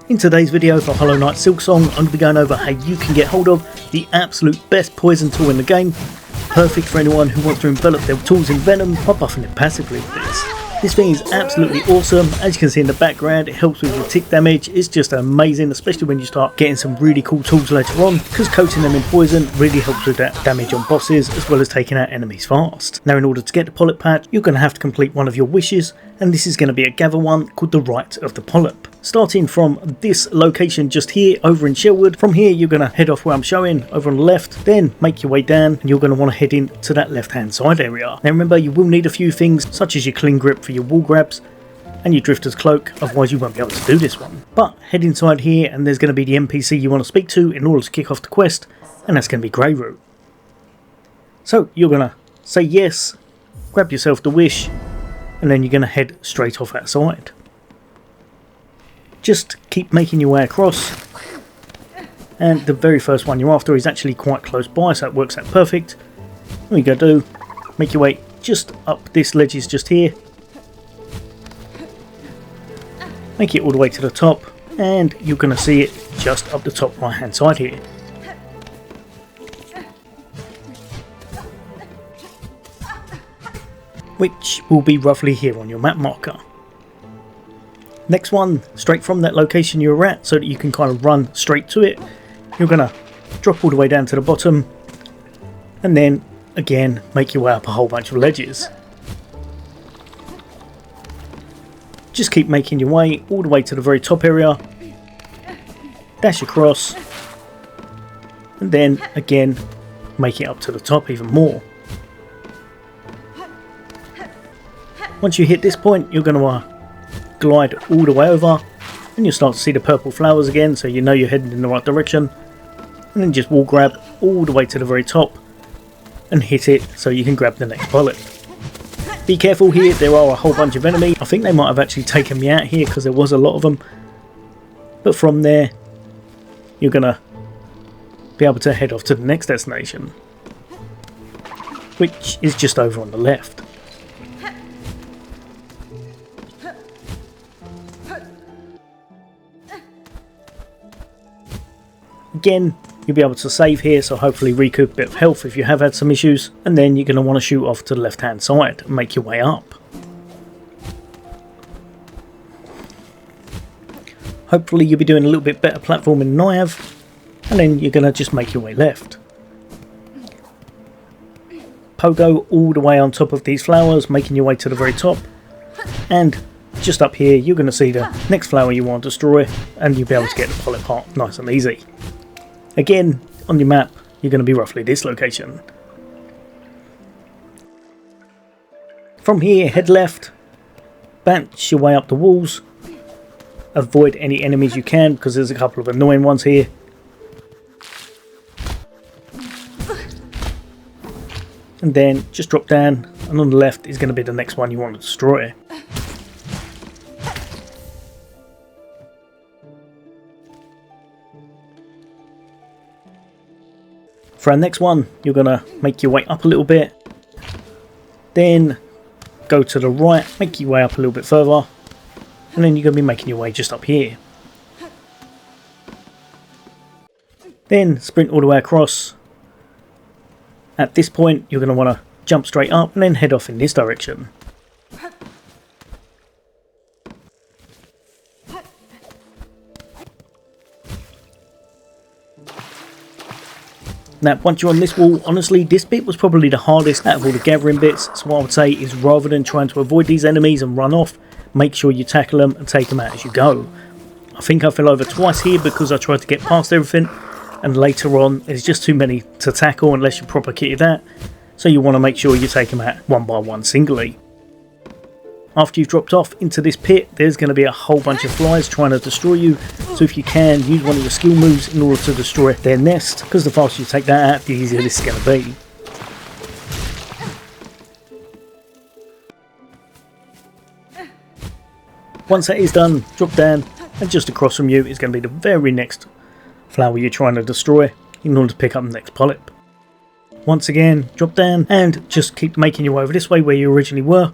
In today's video for Hollow Knight Silksong, I'm going to be going over how you can get hold of the absolute best poison tool in the game, perfect for anyone who wants to envelop their tools in venom by buffing it passively with this. This thing is absolutely awesome. As you can see in the background, it helps with your tick damage. It's just amazing, especially when you start getting some really cool tools later on, because coating them in poison really helps with that damage on bosses as well as taking out enemies fast. Now, in order to get the Pollip patch, you're going to have to complete one of your wishes, and this is going to be a gather one called the Rite of the Pollip. Starting from this location just here over in Shelwood, from here you're going to head off where I'm showing over on the left, then make your way down and you're going to want to head into that left hand side area. Now remember, you will need a few things such as your clean grip for your wall grabs and your drifter's cloak, otherwise you won't be able to do this one. But head inside here and there's going to be the NPC you want to speak to in order to kick off the quest, and that's going to be Greyroot. So you're going to say yes, grab yourself the wish, and then you're going to head straight off outside. Just keep making your way across, and the very first one you're after is actually quite close by, so it works out perfect. What you gotta do, make your way just up this ledge is just here, make it all the way to the top, and you're going to see it just up the top right hand side here. Which will be roughly here on your map marker. Next one, straight from that location you're at, so that you can kind of run straight to it. You're going to drop all the way down to the bottom, and then again make your way up a whole bunch of ledges. Just keep making your way all the way to the very top area, dash across, and then again make it up to the top even more. Once you hit this point, you're going to glide all the way over and you'll start to see the purple flowers again, so you know you're heading in the right direction, and then just wall grab all the way to the very top and hit it so you can grab the next Pollip. Be careful here, there are a whole bunch of enemies. I think they might have actually taken me out here because there was a lot of them, but from there you're gonna be able to head off to the next destination, which is just over on the left. Again, you'll be able to save here, so hopefully recoup a bit of health if you have had some issues, and then you're going to want to shoot off to the left hand side and make your way up. Hopefully you'll be doing a little bit better platforming than I have, and then you're going to just make your way left. Pogo all the way on top of these flowers, making your way to the very top, and just up here you're going to see the next flower you want to destroy, and you'll be able to get the Pollip heart nice and easy. Again, on your map, you're going to be roughly this location. From here, head left, bounce your way up the walls, avoid any enemies you can because there's a couple of annoying ones here. And then just drop down, and on the left is going to be the next one you want to destroy. For our next one, you're going to make your way up a little bit, then go to the right, make your way up a little bit further, and then you're going to be making your way just up here. Then sprint all the way across. At this point, you're going to want to jump straight up and then head off in this direction. Now, once you're on this wall, honestly, this bit was probably the hardest out of all the gathering bits, so what I would say is rather than trying to avoid these enemies and run off, make sure you tackle them and take them out as you go. I think I fell over twice here because I tried to get past everything, and later on there's just too many to tackle unless you're proper kitted out, so you want to make sure you take them out one by one singly. After you've dropped off into this pit, there's going to be a whole bunch of flies trying to destroy you, so if you can, use one of your skill moves in order to destroy their nest, because the faster you take that out, the easier this is going to be. Once that is done, drop down, and just across from you is going to be the very next flower you're trying to destroy in order to pick up the next Pollip. Once again, drop down and just keep making your way over this way where you originally were.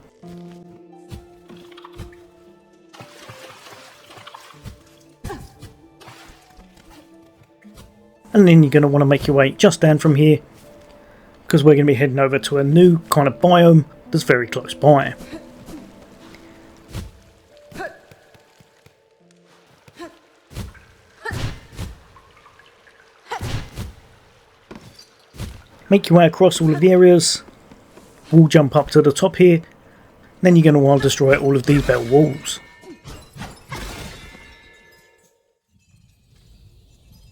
And then you're going to want to make your way just down from here, because we're going to be heading over to a new kind of biome that's very close by. Make your way across all of the areas. We'll jump up to the top here. Then you're going to want to destroy all of these bell walls.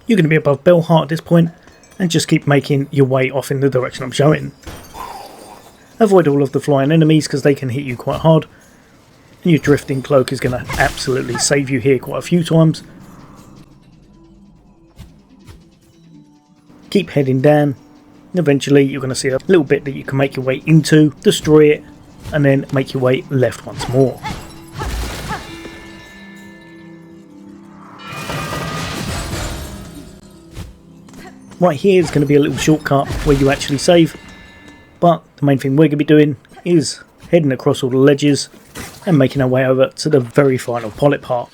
You're going to be above Bellheart at this point, and just keep making your way off in the direction I'm showing. Avoid all of the flying enemies because they can hit you quite hard, and your drifting cloak is going to absolutely save you here quite a few times. Keep heading down, and eventually you're going to see a little bit that you can make your way into, destroy it, and then make your way left once more. Right here is going to be a little shortcut where you actually save, but the main thing we're going to be doing is heading across all the ledges and making our way over to the very final Pollip part.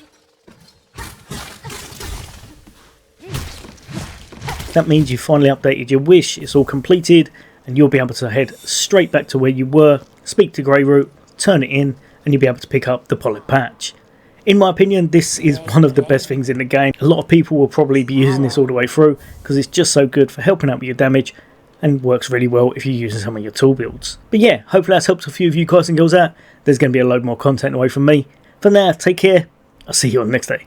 That means you finally updated your wish, it's all completed, and you'll be able to head straight back to where you were, speak to Greyroot, turn it in, and you'll be able to pick up the Pollip patch. In my opinion, this is one of the best things in the game. A lot of people will probably be using this all the way through because it's just so good for helping out with your damage and works really well if you're using some of your tool builds. But yeah, hopefully that's helped a few of you guys and girls out. There's going to be a load more content away from me. For now, take care. I'll see you on the next day.